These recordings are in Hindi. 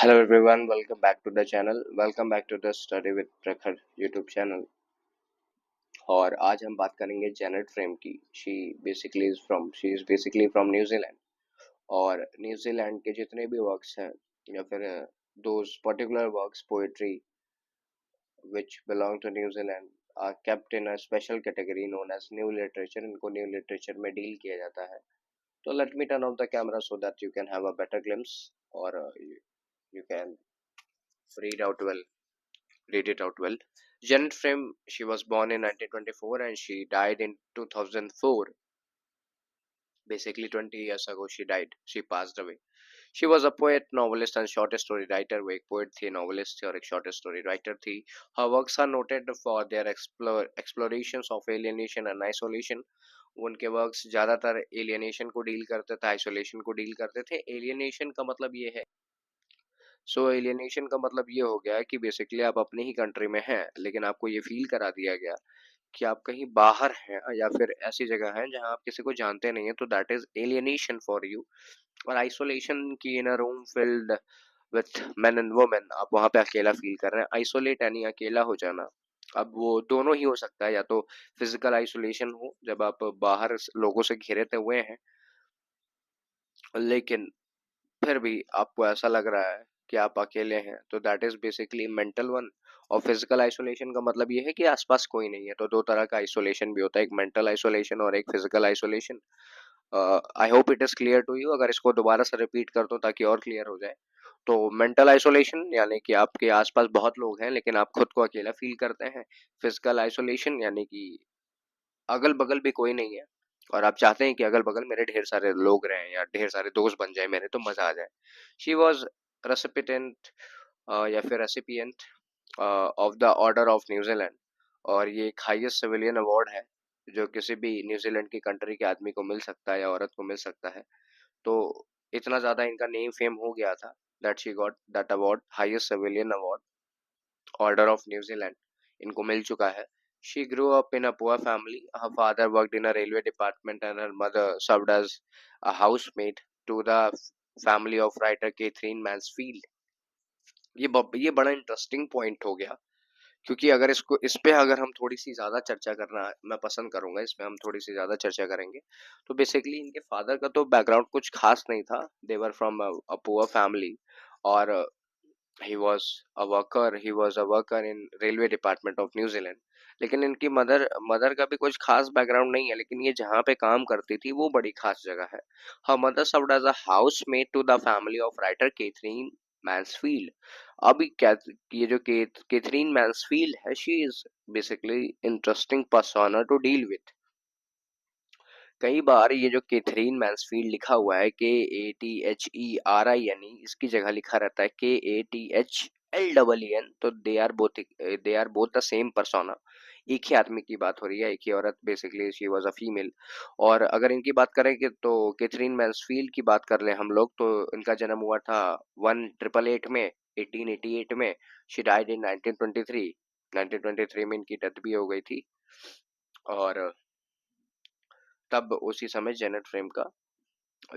Hello everyone, welcome back to the channel. Welcome back to the Study with Prakhar YouTube channel. और आज हम बात करेंगे जेनेट फ्रेम की. She is basically from New Zealand. और न्यूजीलैंड के जितने भी वर्क्स हैं या फिर those particular works poetry which belong to New Zealand are kept in a special category known as new literature. इनको न्यू लिटरेचर में डील किया जाता है. तो let me turn off the camera so that you can have a better glimpse or you can read out well. Read it out well. Janet Frame, she was born in 1924 and she died in 2004. Basically, 20 years ago, she died. She passed away. She was a poet, novelist, and short story writer. वो एक poet थी, novelist थी और एक short story writer थी. Her works are noted for their explorations of alienation and isolation. उनके वर्क्स ज़्यादातर एलियनेशन को डील करते थे, आइसोलेशन को डील करते थे. एलियनेशन का मतलब ये है, एलियनेशन का मतलब ये हो गया कि बेसिकली आप अपनी ही कंट्री में हैं लेकिन आपको ये फील करा दिया गया कि आप कहीं बाहर हैं या फिर ऐसी जगह है जहां आप किसी को जानते नहीं है, तो that is alienation for you. और आइसोलेशन की in a room filled with men and women, आप वहां पे अकेला फील कर रहे हैं. आइसोलेट यानी अकेला हो जाना. अब वो दोनों ही हो सकता है, या तो फिजिकल आइसोलेशन हो जब आप बाहर लोगों से घिरे हुए हैं लेकिन फिर भी आपको ऐसा लग रहा है कि आप अकेले हैं, तो that is basically mental one. और फिजिकल आइसोलेशन का मतलब ये है कि आसपास कोई नहीं है. तो दो तरह का आइसोलेशन भी होता है, एक मेंटल आइसोलेशन और एक physical isolation. I hope it is clear to you. अगर इसको दोबारा से रिपीट कर दो ताकि और क्लियर हो जाए. तो मेंटल आइसोलेशन यानी कि आपके आसपास बहुत लोग हैं लेकिन आप खुद को अकेला फील करते हैं. फिजिकल आइसोलेशन यानी कि अगल बगल भी कोई नहीं है और आप चाहते हैं कि अगल बगल मेरे ढेर सारे लोग रहें या ढेर सारे दोस्त बन जाए मेरे, तो मजा आ जाए. शी वॉज रेसिपिटेंट या फिर recipient of the order of New Zealand. और ये एक हाईएस्ट सिविलियन अवार्ड है जो किसी भी न्यूजीलैंड की कंट्री के आदमी को मिल सकता है या औरत को मिल सकता है. तो इतना ज्यादा इनका नेम फेम हो गया था that she got that award, highest civilian award, order of New Zealand इनको मिल चुका है. She grew up in a poor family. Her father worked in a railway department and her mother served as a housemaid to the family of writer Catherine Mansfield. ये बड़ा इंटरेस्टिंग पॉइंट हो गया क्योंकि अगर इस पे अगर हम थोड़ी सी ज्यादा चर्चा करना मैं पसंद करूंगा, इसमें हम थोड़ी सी ज्यादा चर्चा करेंगे. तो बेसिकली इनके फादर का तो बैकग्राउंड कुछ खास नहीं था. They were from a poor family और he was a worker in railway department of New Zealand. लेकिन इनकी मदर मदर का भी कुछ खास बैकग्राउंड नहीं है, लेकिन ये जहाँ पे काम करती थी वो बड़ी खास जगह है. Her mother served as a housemate to the family of writer Katherine Mansfield. अभी क्या, ये जो कैथरीन मैंसफील्ड है, she is basically interesting persona to deal with. कई बार ये जो कैथरीन मैंसफील्ड लिखा हुआ है KATHERI यानी इसकी जगह लिखा रहता है KATHLEEN, तो they are both the same persona. एक ही आदमी की बात हो रही है, एक ही औरत, basically she was a female. और अगर इनकी बात करें कि तो कैथरीन मैंसफील्ड की बात कर लें हम लोग, तो इनका जन्म हुआ था 1888 में, 1888 में. She died in 1923. 1923 में इनकी डेथ भी हो गई थी. और तब उसी समय जेनेट फ्रेम का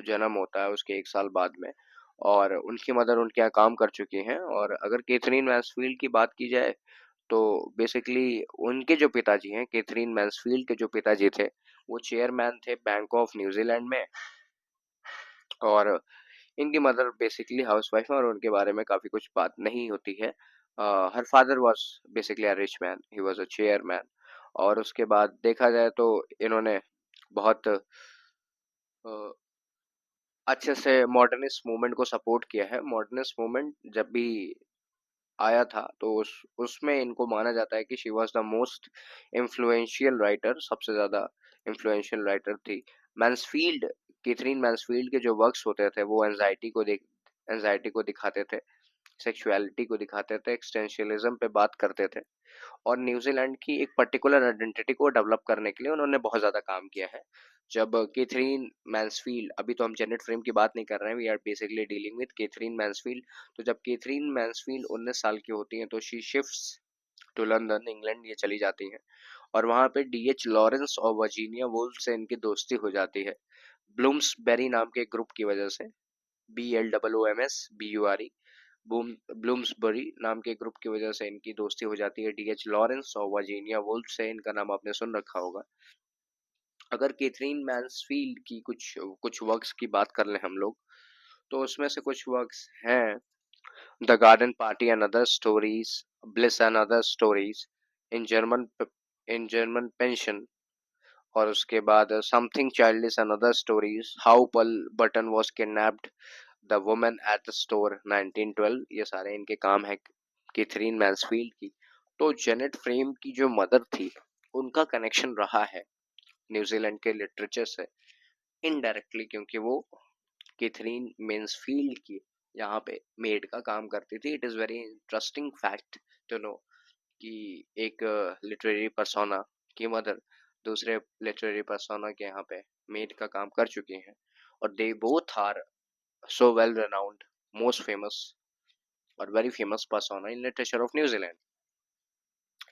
जन्म होता है उसके एक साल बाद में. और उनकी मदर उनके यहाँ काम कर चुकी हैं. और अगर कैथरीन मैंसफील्ड की बात की जाए तो बेसिकली उनके जो पिताजी हैं, कैथरीन मैंसफील्ड के जो पिताजी थे, वो चेयरमैन थे बैंक ऑफ न्यूजीलैंड में. और इनकी मदर बेसिकली हाउसवाइफ है और उनके बारे में काफी कुछ बात नहीं होती है. Her father was basically a rich man, he was a chairman. और उसके बाद देखा जाए तो इन्होंने बहुत अच्छे से मॉडर्निस्ट मूवमेंट को सपोर्ट किया है. मॉडर्निस्ट मूवमेंट जब भी आया था तो उसमें इनको माना जाता है कि she was the most influential writer, सबसे ज्यादा इन्फ्लुएंशियल राइटर थी. मैंसफील्ड, कैथरीन मैंसफील्ड के जो वर्क्स होते थे वो एंजाइटी को दिखाते थे, सेक्सुअलिटी को दिखाते थे, एक्सटेंशियलिज्म पे बात करते थे. और न्यूजीलैंड की एक पर्टिकुलर आइडेंटिटी को डेवलप करने के लिए उन्होंने बहुत ज़्यादा काम किया है. जब कैथरीन मैंसफील्ड, अभी तो हम जेनेट फ्रेम की बात नहीं कर रहे हैं, we are basically dealing with Katherine Mansfield. तो जब कैथरीन मैंसफील्ड 19 साल की होती हैं तो she shifts to London, England ये चली जाती हैं. और वहाँ पे DH लॉरेंस और वर्जीनिया वुल्फ से इनकी दोस्ती हो जाती है, ब्लूम्सबेरी नाम के ग्रुप की वजह से. BLOOMSBURE. ब्लूम्सबरी नाम के ग्रुप की वजह से इनकी दोस्ती हो जाती है डीएच लॉरेंस और वर्जीनिया वुल्फ से। इनका नाम आपने सुन रखा होगा। अगर कैथरीन मैन्सफील्ड की कुछ कुछ वर्क्स की बात कर लें हम लोग, तो उसमें से कुछ वर्क्स हैं the garden party and other stories, bliss and other stories, in German in German pension, और उसके बाद something childish and other stories, how Pearl Button was kidnapped, the woman at the store 1912। ये सारे इनके काम है कैथरीन मैन्सफील्ड की। तो जेनेट फ्रेम की जो मदर थी, उनका कनेक्शन रहा है न्यूजीलैंड के लिटरेचर से इनडायरेक्टली, क्योंकि वो कैथरीन मैन्सफील्ड की यहाँ पे मेड का काम करती थी। It is very interesting fact to know कि एक लिटरेरी पर्सोना की मदर दूसरे लिटरेरी पर्सोना के यहाँ पे मेड का काम कर चुकी हैं, और they both are so well renowned, most famous और very famous persona in literature of New Zealand.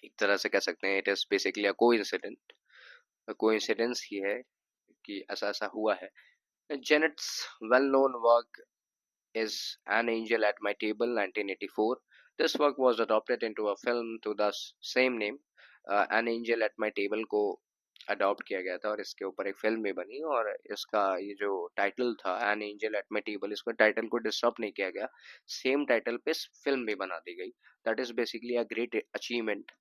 एक तरह से कह सकते हैं it is basically a coincident, coincidence ही है कि ऐसा ऐसा हुआ है। Janet's well known work is An Angel at My Table 1984. This work was adopted into a film to the same name. An Angel at My Table को अडॉप्ट किया गया था और इसके ऊपर एक फिल्म भी बनी, और इसका ये जो टाइटल था N angel at my table, इसका टाइटल को डिस्टर्ब नहीं किया गया, सेम टाइटल पे फिल्म भी बना दी गई। That is basically a great achievement.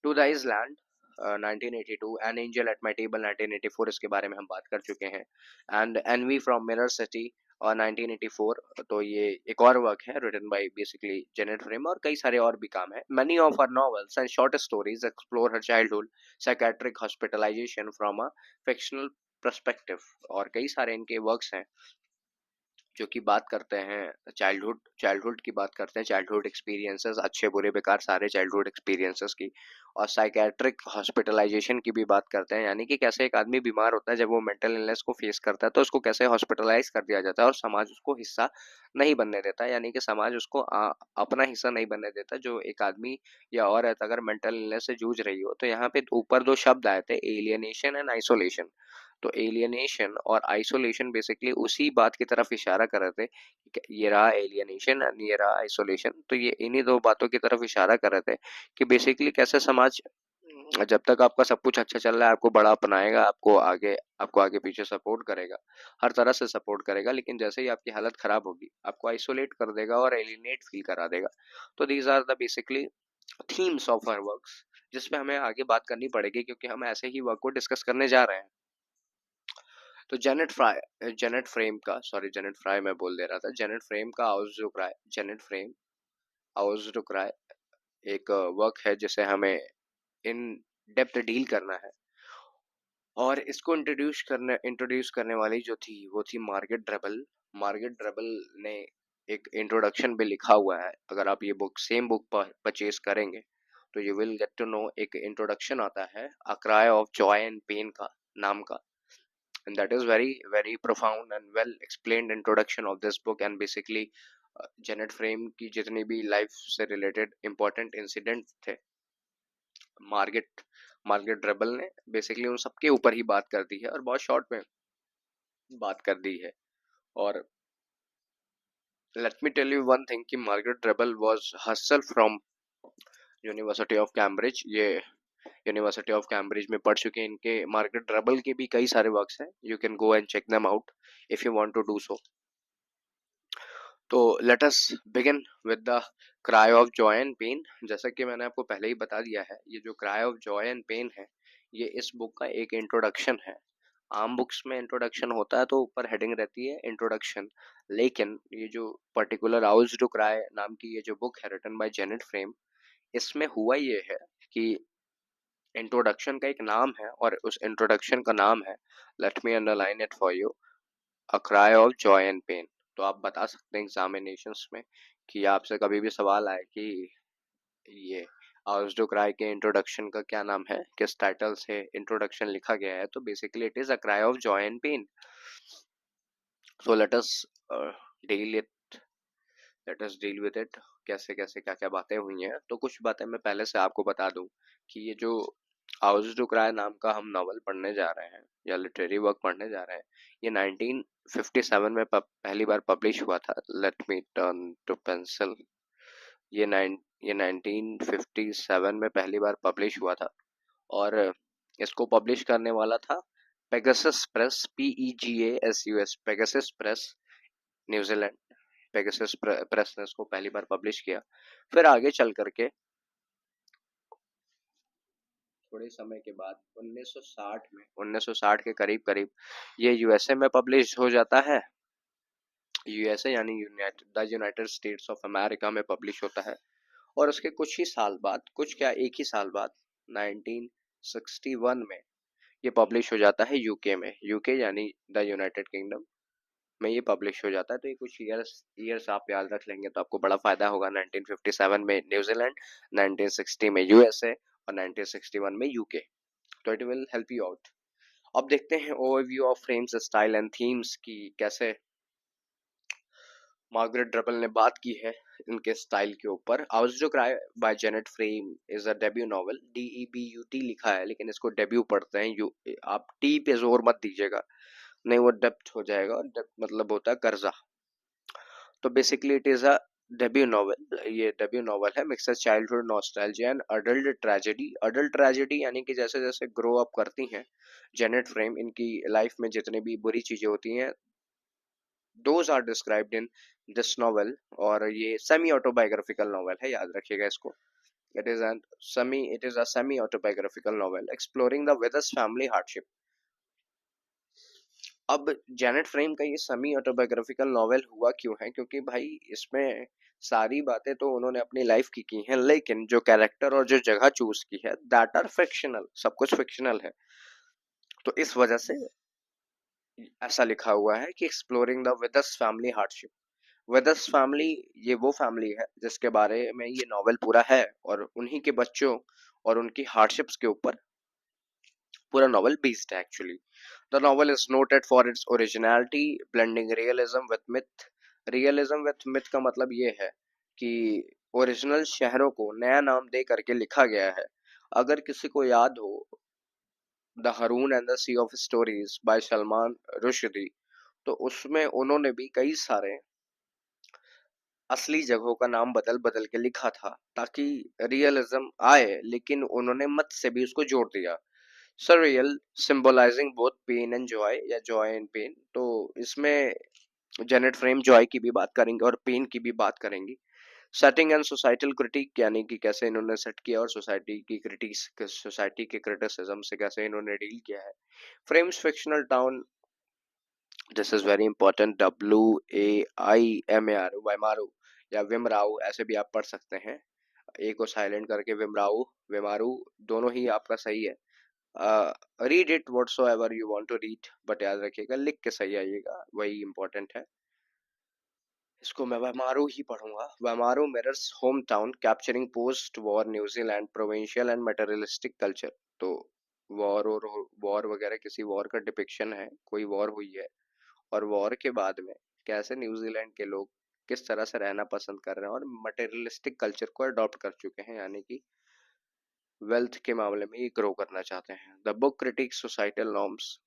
To the island 1982, an angel at my table 1984, इसके बारे में हम बात कर चुके हैं। And envoy from mirror city और 1984, तो ये एक और वर्क है written by basically Janet Frame, और कई सारे और भी काम है। Many of her novels and short stories explore her childhood psychiatric hospitalisation from a fictional perspective, और कई सारे इनके वर्क्स हैं जो कि बात करते हैं चाइल्डहुड की बात करते हैं, चाइल्डहुड एक्सपीरियंसेस, अच्छे बुरे बेकार सारे चाइल्डहुड एक्सपीरियंसेस की, और साइकेट्रिक हॉस्पिटलाइजेशन की भी बात करते हैं, यानी कि कैसे एक आदमी बीमार होता है, जब वो मेंटल इलनेस को फेस करता है तो उसको कैसे हॉस्पिटलाइज कर दिया जाता है और समाज उसको हिस्सा नहीं बनने देता, यानी कि समाज उसको अपना हिस्सा नहीं बनने देता। जो एक आदमी या औरत अगर मेंटल इलनेस से जूझ रही हो, तो यहाँ पे ऊपर दो शब्द आए थे, एलियनेशन एंड आइसोलेशन। तो एलियनेशन और आइसोलेशन बेसिकली उसी बात की तरफ इशारा कर रहे थे कि ये रहा एलियनेशन एंड ये रहा आइसोलेशन, तो ये इन्हीं दो बातों की तरफ इशारा कर रहे थे कि बेसिकली कैसे समाज जब तक आपका सब कुछ अच्छा चल रहा है आपको बड़ा अपनाएगा, आपको आगे पीछे सपोर्ट करेगा, हर तरह से सपोर्ट करेगा, लेकिन जैसे ही आपकी हालत खराब होगी आपको आइसोलेट कर देगा और एलिनेट फील करा देगा। तो these are the basically themes of our works, जिसपे हमें आगे बात करनी पड़ेगी क्योंकि हम ऐसे ही वर्क को डिस्कस करने जा रहे हैं। तो जेनेट फ्रेम का, सॉरी जेनेट फ्राई मैं बोल दे रहा था, जेनेट फ्रेम का आउज टू क्राई एक वर्क है जिसे हमें इन डेप्थ डील करना है, और इसको इंट्रोड्यूस करने वाली जो थी वो थी मार्गेट ड्रेबल ने एक इंट्रोडक्शन भी लिखा हुआ है। अगर आप ये सेम बुक परचेज करेंगे तो you will get to know, एक इंट्रोडक्शन आता है a cry of joy and pain का नाम का, and that is very profound and well explained introduction of this book, and basically Janet frame की जितनी भी लाइफ से रिलेटेड इंपॉर्टेंट इंसिडेंट थे, मार्गेट मार्गेट ड्रेबल ने बेसिकली उन सबके ऊपर ही बात कर दी है और बहुत शॉर्ट में बात कर दी है। और let me tell you one thing कि Margaret Drabble was herself from university of Cambridge. ये यूनिवर्सिटी ऑफ कैम्ब्रिज में पढ़ चुके हैं। इनके मार्गरेट ड्रेबल के भी कई सारे वर्क्स हैं, you can go and check them out if you want to do so. तो let us begin with the cry of joy and pain. जैसा कि मैंने आपको पहले ही बता दिया है, ये जो cry of joy and pain है ये इस बुक का एक इंट्रोडक्शन है। आम बुक्स में इंट्रोडक्शन होता है तो ऊपर हेडिंग रहती है इंट्रोडक्शन, लेकिन ये जो पर्टिकुलर आउज टू क्राई नाम की ये जो बुक है रिटन बाय जेनेट फ्रेम, इसमें हुआ ये है कि इंट्रोडक्शन का एक नाम है और उस इंट्रोडक्शन का नाम है, let me underline it for you, a cry of joy and pain. तो आप बता सकते हैं एग्जामिनेशंस में कि आपसे कभी भी सवाल आए कि ये आउज टू क्राई के इंट्रोडक्शन का क्या नाम है, किस टाइटल से इंट्रोडक्शन लिखा गया है, तो basically it is a cry of joy and pain. So let us deal with it, कैसे कैसे क्या क्या बातें हुई हैं। तो कुछ बातें मैं पहले से आपको बता दूं कि ये जो हाउस टू क्राई नाम का हम नॉवल पढ़ने जा रहे हैं या लिटरेरी वर्क पढ़ने जा रहे हैं। ये 1957 में पहली बार पब्लिश हुआ था। Let me turn to pencil. ये 1957 में पहली बार पब्लिश हुआ था और इसको पब्लिश करने वाला था Pegasus press, PEGASUS, Pegasus press, New Zealand. Pegasus press ने इसको पहली बार पब्लिश किया। फिर आगे चल करके थोड़े समय के बाद 1960 के करीब करीब ये यूएसए में पब्लिश हो जाता है। यूएसए यानी यूनाइटेड स्टेट्स ऑफ अमेरिका में पब्लिश होता है। और उसके कुछ ही साल बाद, कुछ क्या एक ही साल बाद, 1961 में ये पब्लिश हो जाता है यूके में। यूके यानी द यूनाइटेड किंगडम में ये पब्लिश हो जाता है। तो ये कुछ ईयर्स आप याद रख लेंगे तो आपको बड़ा फायदा होगा। 1957 में न्यूजीलैंड, 1960 में यूएसए और 1961 में यूके। तो it will help you out. अब देखते हैं overview of frames, style and themes की कैसे मार्गरेट ड्रबल ने बात की है इनके स्टाइल के ऊपर। Owls do cry by Janet Frame is a debut novel. DEBUT लिखा है लेकिन इसको डेब्यू पढ़ते हैं। यू आप टी पे जोर मत दीजिएगा, नहीं वो डेप्थ हो जाएगा। और डेप्थ मतलब होता है कर्जा। तो basically it is a debut novel. ये डेब्यू नॉवल है। Mixes childhood nostalgia and adult tragedy. Adult tragedy यानी कि जैसे जैसे ग्रो अप करती हैं जेनेट फ्रेम, इनकी लाइफ में जितनी भी बुरी चीजें होती हैं, those are described in this novel. और ये सेमी ऑटोबायोग्राफिकल नॉवल है, याद रखिएगा इसको। It is a semi autobiographical novel exploring the Withers family hardship. अब जेनेट फ्रेम का ये सेमी ऑटोबायोग्राफिकल नॉवेल हुआ क्यों है? क्योंकि भाई इसमें सारी बातें तो उन्होंने अपनी लाइफ की हैं, लेकिन जो कैरेक्टर और जो जगह चूज की है दैट आर फिक्शनल। सब कुछ फिक्शनल है। तो इस वजह से ऐसा लिखा हुआ है कि exploring the Withers family hardship. Withers family ये वो फैमिली है जिसके बारे में ये नॉवेल पूरा है, और उन्हीं के बच्चों और उनकी हार्डशिप्स के ऊपर पूरा नॉवेल बेस्ड है actually. The novel is noted for its originality, blending realism with myth. Realism with myth का मतलब ये है कि ओरिजिनल शहरों को नया नाम दे करके लिखा गया है। अगर किसी को याद हो the Haroun and the sea of stories by Salman Rushdie, तो उसमें उन्होंने भी कई सारे असली जगहों का नाम बदल बदल के लिखा था ताकि रियलिज्म आए, लेकिन उन्होंने मत से भी उसको जोड़ दिया। surreal, symbolizing both pain and joy या joy and pain। तो इसमें जेनेट फ्रेम जॉय की भी बात करेंगे और पेन की भी बात करेंगी। सेटिंग एंड सोसाइटल क्रिटिक यानी कि कैसे इन्होंने सेट किया और सोसाइटी के क्रिटिसिज्म से कैसे इन्होंने डील किया है। Frames fictional town, this is very important, WAIMAR, वाइमारू या विमराऊ, ऐसे भी आप पढ़ सकते हैं। ए को साइलेंट करके विमराऊ, विमारू, दोनों ही आपका सही है। Read it whatsoever you want to read, but याद रखिएगा लिख के सही आइएगा, वही इंपॉर्टेंट है। इसको मैं वमारू ही पढ़ूंगा। Waimaru mirrors home town capturing post war New Zealand provincial and materialistic culture. तो वॉर और वॉर वगैरह किसी वॉर का डिपिक्शन है, कोई वॉर हुई है और वॉर के बाद में कैसे न्यूजीलैंड के लोग किस तरह से रहना पसंद कर रहे हैं और मटेरियलिस्टिक कल्चर को अडॉप्ट कर चुके हैं, यानी कि वेल्थ के मामले में ये ग्रो करना चाहते हैं। The book critics societal norms.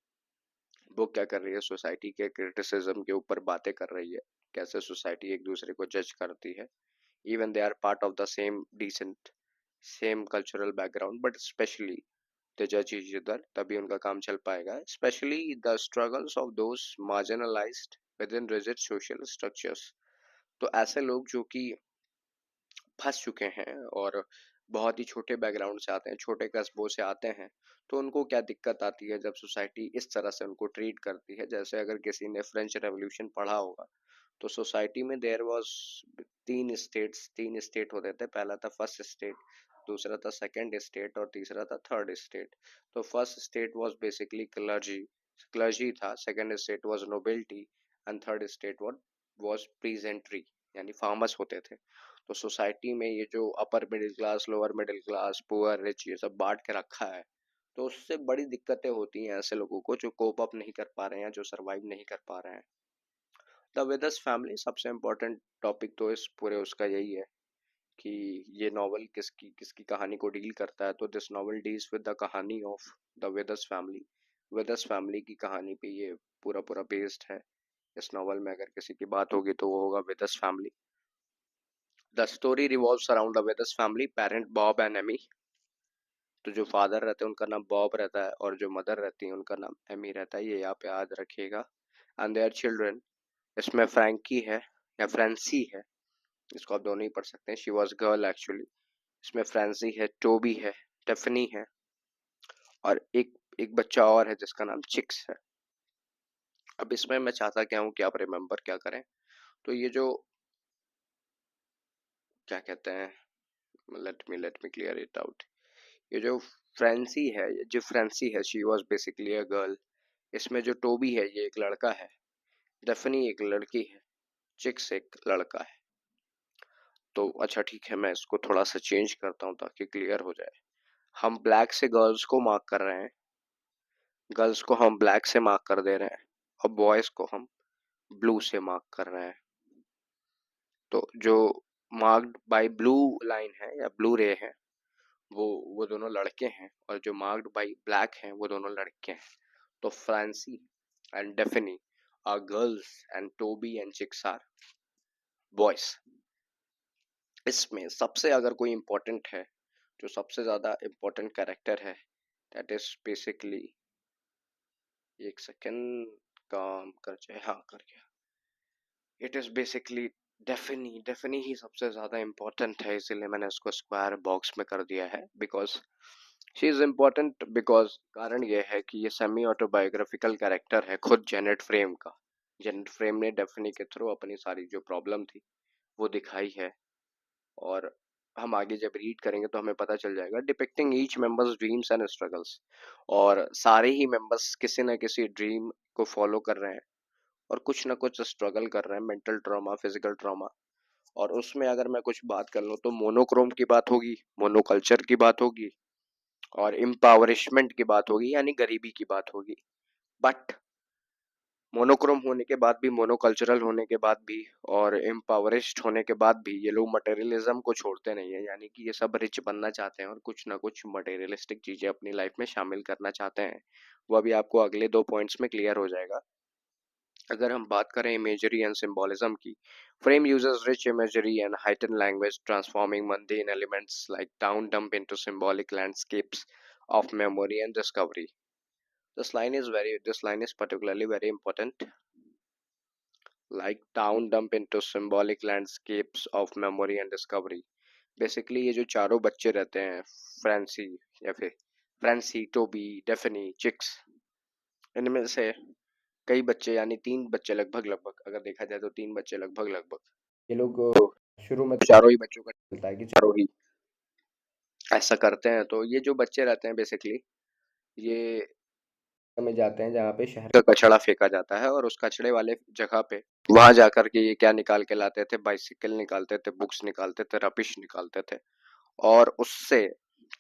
Book क्या कर रही है? सोसाइटी के क्रिटिसिज्म के ऊपर बातें कर रही है, कैसे सोसाइटी एक दूसरे को जज करती है। Even they are part of the same descent, same cultural background, but specially they जज ईच अदर, तभी उनका काम चल पाएगा। Specially the struggles of those marginalised within rigid social structures. तो ऐसे लोग जो कि फंस चुके हैं और बहुत ही छोटे बैकग्राउंड से आते हैं, छोटे कस्बों से आते हैं, तो उनको क्या दिक्कत आती है जब सोसाइटी इस तरह से उनको ट्रीट करती है। जैसे अगर किसी ने फ्रेंच रेवोल्यूशन पढ़ा होगा तो सोसाइटी में देयर वाज तीन स्टेट होते थे। पहला था फर्स्ट स्टेट, दूसरा था सेकंड स्टेट और तीसरा था थर्ड स्टेट। तो first state was basically clergy था, second state was nobility and third state was peasantry यानी फार्मर्स होते थे। तो सोसाइटी में ये जो upper middle class, lower middle class, poor, rich, ये सब बांट के रखा है, तो उससे बड़ी दिक्कतें होती हैं ऐसे लोगों को जो कोप अप नहीं कर पा रहे हैं, जो सरवाइव नहीं कर पा रहे हैं। द विदर्स फैमिली सबसे इम्पोर्टेंट टॉपिक तो इस पूरे उसका यही है कि ये नॉवल किसकी किसकी कहानी को डील करता है, तो this novel deals with the कहानी of the Withers family. Withers family की कहानी पे ये पूरा पूरा बेस्ड है। इस नॉवल में अगर किसी की बात होगी तो वो होगा Withers family. The story revolves around the Withers family, parent Bob and Amy. तो जो फादर रहते हैं उनका नाम बॉब रहता है और जो मदर रहती है उनका नाम एमी रहता है, ये आप याद रखिएगा। एंड देयर चिल्ड्रन, इसमें फ्रैंकी है या फ्रेंसी है, इसको आप दोनों ही पढ़ सकते हैं, शी वॉज गर्ल एक्चुअली। इसमें फ्रेंसी है, टोबी है, टेफनी है, और एक एक बच्चा और है जिसका नाम चिक्स है। अब इसमें मैं चाहता क्या हूँ कि आप रिमेम्बर क्या करें, तो ये जो क्या कहते हैं, let me clear it out. ये जो फ्रेंसी है, जो फ्रेंसी है, she was basically a girl. इसमें जो टोबी है ये एक लड़का है, डेफनी एक लड़की है, चिक्स एक लड़का है। तो अच्छा ठीक है, मैं इसको थोड़ा सा चेंज करता हूँ ताकि क्लियर हो जाए। हम ब्लैक से गर्ल्स को मार्क कर रहे हैं, गर्ल्स को हम ब्लैक से मार्क कर दे रहे हैं, और बॉयज को हम ब्लू से मार्क कर रहे हैं। तो जो मार्क्ड बाय ब्लू लाइन है या ब्लू रे है, वो दोनों लड़के हैं, और जो मार्क्ड बाय ब्लैक हैं वो दोनों लड़के हैं। तो Francie and Daphne are girls and Toby and Chicks are boys. इसमें सबसे अगर कोई इम्पोर्टेंट है, जो सबसे ज्यादा इम्पोर्टेंट कैरेक्टर है, दैट इज बेसिकली, एक सेकेंड, काम कर जाए, हाँ कर गया। It is basically Daphne. Daphne ही सबसे ज्यादा इम्पोर्टेंट है, इसीलिए मैंने उसको स्क्वायर बॉक्स में कर दिया है, because she is important. Because कारण ये है कि ये सेमी ऑटोबायोग्राफिकल कैरेक्टर है खुद जेनेट फ्रेम का। जेनेट फ्रेम ने डेफिनी के थ्रू अपनी सारी जो प्रॉब्लम थी वो दिखाई है, और हम आगे जब रीड करेंगे तो हमें पता चल जाएगा, depicting each members dreams and struggles. और सारे ही मेंबर्स किसी न किसी ड्रीम को फॉलो कर रहे हैं और कुछ ना कुछ स्ट्रगल कर रहे हैं, मेंटल ट्रॉमा, फिजिकल ट्रॉमा। और उसमें अगर मैं कुछ बात कर लूँ तो मोनोक्रोम की बात होगी, मोनोकल्चर की बात होगी, और इम्पावरिशमेंट की बात होगी, यानी गरीबी की बात होगी। बट मोनोक्रोम होने के बाद भी, मोनोकल्चरल होने के बाद भी, और एम्पावरिस्ट होने के बाद भी, ये लोग मटेरियलिज्म को छोड़ते नहीं है, यानी कि ये सब रिच बनना चाहते हैं और कुछ ना कुछ मटेरियलिस्टिक चीजें अपनी लाइफ में शामिल करना चाहते हैं। वो अभी आपको अगले 2 पॉइंट्स में क्लियर हो जाएगा। अगर हम बात करें इमेजरी एंड सिंबोलिज्म की, frame uses rich imagery and heightened language, transforming mundane elements like town dump into symbolic landscapes of memory and discovery. This line is particularly very important. Like town dump into symbolic landscapes of memory and discovery. Basically ये जो चारों बच्चे रहते हैं, फ्रांसी या फिर फ्रांसी, टोबी, डेफनी, चिक्स, इनमें से कई बच्चे, यानी 3 बच्चे लगभग लगभग, अगर देखा जाए तो 3 बच्चे लगभग लगभग, ये लोग शुरू में तो चारों ही बच्चों का चलता है कि चारों ही ऐसा करते हैं। तो ये जो बच्चे रहते हैं बेसिकली, ये में जाते हैं जहाँ पे शहर का कचरा फेंका जाता है, और उस कचड़े वाले जगह पे वहां जाकर के ये क्या निकाल के लाते थे, बाइसिकल निकालते थे, बुक्स निकालते थे, रबिश निकालते थे, और उससे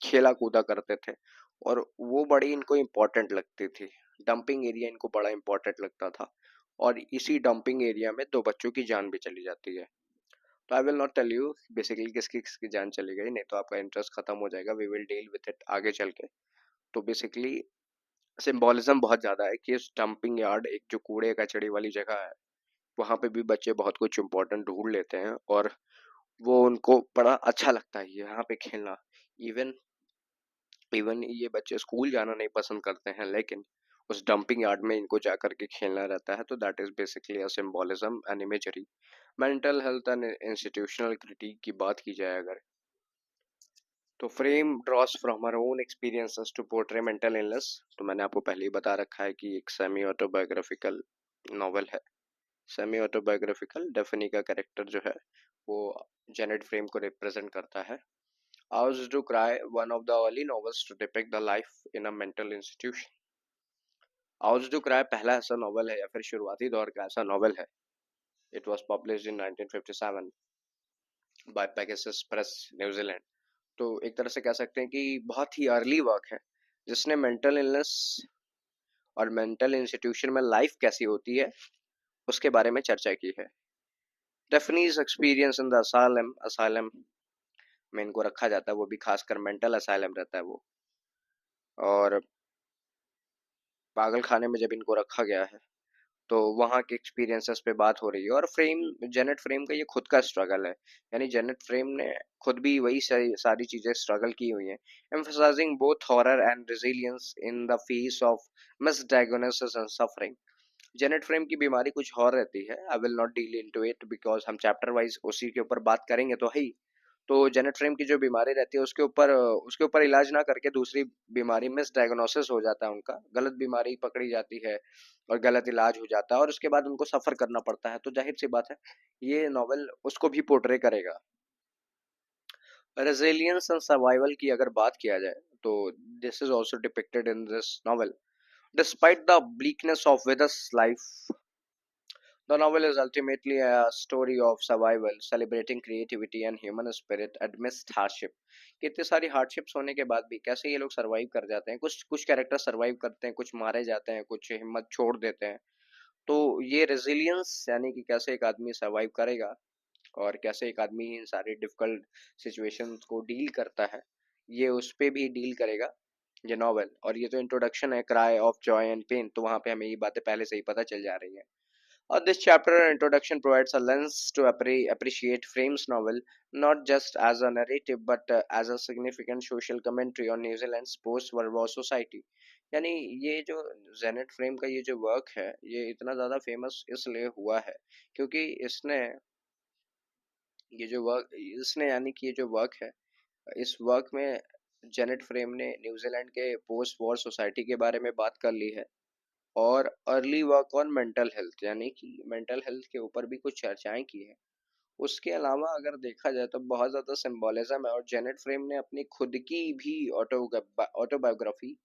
खेला कूदा करते थे। और वो बड़ी इनको इम्पोर्टेंट लगती थी, डंपिंग एरिया इनको बड़ा इम्पोर्टेंट लगता था। और इसी डंपिंग एरिया में 2 बच्चों की जान भी चली जाती है। तो I will not tell you basically किसकी किसकी जान चली गई, नहीं तो आपका इंटरेस्ट खत्म हो जाएगा। We will deal with it आगे चल के। तो बेसिकली सिंबोलिज्म बहुत ज्यादा है कि इस डंपिंग यार्ड, एक जो कूड़े कचड़े वाली जगह है, वहां पे भी बच्चे बहुत कुछ इम्पोर्टेंट ढूंढ लेते हैं, और वो उनको बड़ा अच्छा लगता है यहाँ पे खेलना। इवन इवन ये बच्चे स्कूल जाना नहीं पसंद करते हैं, लेकिन उस डंपिंग यार्ड में इनको जाकर के खेलना रहता है। तो that is basically a symbolism and imagery. Mental health and institutional critic की बात की जाए अगर, तो Frame draws from her own experiences to portray mental illness. तो मैंने आपको पहले ही बता रखा है कि एक सेमी ऑटोबायोग्राफिकल नॉवल है। सेमी ऑटोबायोग्राफिकल, डेफिनी का कैरेक्टर जो है वो जेनेट फ्रेम को रिप्रेजेंट करता है। Hours to Cry, one of the early novels to depict the life in a mental institution. Hours to Cry पहला ऐसा नॉवल है या फिर शुरुआती दौर का ऐसा नॉवल है। It was published in 1957 by Pegasus Press, New Zealand. तो एक तरह से कह सकते हैं कि बहुत ही अर्ली वर्क है, जिसने मेंटल इलनेस और मेंटल इंस्टीट्यूशन में लाइफ कैसी होती है उसके बारे में चर्चा की है। Daphne's experience in the asylum में इनको रखा जाता है, वो भी खासकर मेंटल असाइलम रहता है वो। और पागल खाने में जब इनको रखा गया है तो वहाँ के एक्सपीरियंसेस पे बात हो रही है। और जेनेट फ्रेम का ये खुद का स्ट्रगल है, यानी जेनेट फ्रेम ने खुद भी वही सारी चीजें स्ट्रगल की हुई हैं, emphasizing both horror and resilience in the face of misdiagnosis and suffering। Janet frame की बीमारी कुछ और रहती है, आई will not deal into it because हम चैप्टर वाइज उसी के ऊपर बात करेंगे तो है ही। तो जेनेट फ्रेम की जो बीमारी रहती है उसके ऊपर इलाज ना करके दूसरी बीमारी मिस डायग्नोसिस हो जाता है, उनका गलत बीमारी पकड़ी जाती है और गलत इलाज हो जाता है और उसके बाद उनको सफर करना पड़ता है। तो जाहिर सी बात है ये नॉवेल उसको भी पोर्ट्रे करेगा। रेजिलियंस एंड सर्वाइवल की अगर बात किया जाए तो this is also depicted in this novel. Despite the bleakness of Veda's life, the novel is ultimately a story of survival, celebrating creativity and human spirit amidst hardship। कितनी सारी हार्डशिप्स होने के बाद भी कैसे ये लोग सरवाइव कर जाते हैं, कुछ कुछ कैरेक्टर सरवाइव करते हैं, कुछ मारे जाते हैं, कुछ हिम्मत छोड़ देते हैं। तो ये रेजिलियंस यानी कि कैसे एक आदमी सरवाइव करेगा और कैसे एक आदमी इन सारी डिफिकल्ट सिचुएशंस को डील करता है, ये उस पे भी डील करेगा ये नॉवेल। और ये जो इंट्रोडक्शन है cry of joy and pain, तो वहाँ पे हमें ये बातें पहले से ही पता चल जा रही हैं। This chapter introduction provides a lens to appreciate Frame's novel not just as a narrative but as a significant social commentary on New Zealand's post-World War society। यानी ये जो जेनेट फ्रेम का ये जो वर्क है ये इतना ज़्यादा फेमस इसलिए हुआ है क्योंकि इसने यानी कि ये जो वर्क है, इस वर्क में जेनेट फ्रेम ने न्यूजीलैंड के पोस्ट वॉर सोसाइटी के बारे में बात कर ली है और early work on mental health यानी कि मेंटल हेल्थ के ऊपर भी कुछ चर्चाएं की है। उसके अलावा अगर देखा जाए तो बहुत ज़्यादा सिंबोलिज्म है और जेनेट फ्रेम ने अपनी खुद की भी ऑटोबायोग्राफी,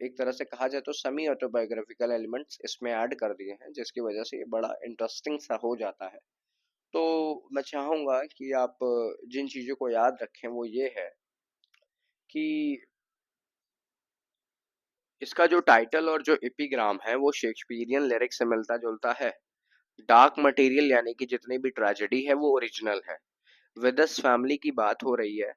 एक तरह से कहा जाए तो सेमी ऑटोबायोग्राफिकल एलिमेंट्स इसमें ऐड कर दिए हैं, जिसकी वजह से ये बड़ा इंटरेस्टिंग सा हो जाता है। तो मैं चाहूँगा कि आप जिन चीज़ों को याद रखें वो ये है कि इसका जो टाइटल और जो एपिग्राम है वो शेक्सपियरियन लिरिक्स से मिलता जुलता है। डार्क मटेरियल यानी कि जितनी भी ट्रेजेडी है वो ओरिजिनल है। विदस फैमिली की बात हो रही है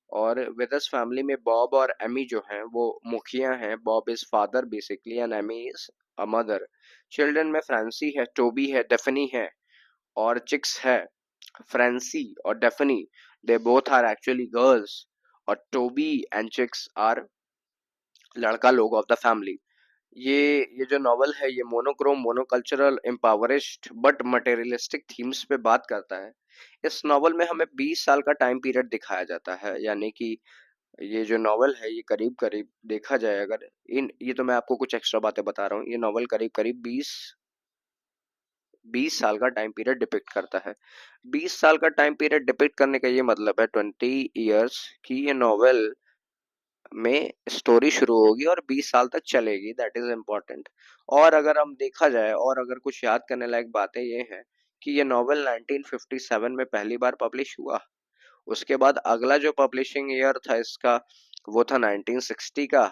और विदस फैमिली में बॉब और एमी जो हैं वो मुखिया हैं। Bob is father basically and Amy is a mother. Children में फ्रांसी है, टोबी है, डेफनी है और चिक्स है। फ्रांसी और Daphne, they both are actually girls और टोबी एंड चिक्स आर लड़का लोग ऑफ द फैमिली। ये ये जो नॉवल है ये मोनोक्रोम मोनोकल्चरल एम्पावरिस्ट बट मटेरियलिस्टिक थीम्स पे बात करता है। इस नॉवल में हमें 20 साल का टाइम पीरियड दिखाया जाता है, यानी कि ये जो नॉवल है ये करीब करीब देखा जाए अगर इन ये तो मैं आपको कुछ एक्स्ट्रा बातें बता रहा हूँ, ये नॉवल करीब करीब 20 साल का टाइम पीरियड डिपिक्ट करता है। 20 साल का टाइम पीरियड डिपिक्ट करने का ये मतलब है 20 ईयर्स की ये नॉवल में स्टोरी शुरू होगी और 20 साल तक चलेगी, दैट इज इम्पोर्टेंट। और अगर हम देखा जाए और अगर कुछ याद करने लायक बातें ये हैं कि ये नॉवेल 1957 में पहली बार पब्लिश हुआ। उसके बाद अगला जो पब्लिशिंग ईयर था इसका वो था 1960 का।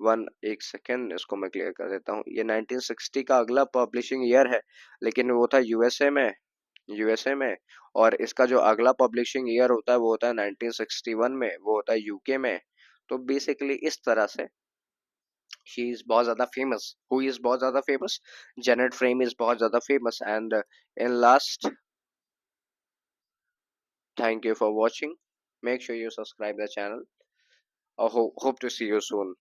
वन एक सेकेंड इसको मैं क्लियर कर देता हूँ, ये 1960 का अगला पब्लिशिंग ईयर है, लेकिन वो था यूएसए में। और इसका जो अगला पब्लिशिंग ईयर होता है वो होता है 1961 में, वो होता है यूके में। तो बेसिकली इस तरह से ही इज बहुत ज्यादा फेमस, हु इज बहुत ज्यादा फेमस, जेनेट फ्रेम इज बहुत ज्यादा famous. And in last, thank you for watching, make sure you subscribe the channel और hope to see you soon।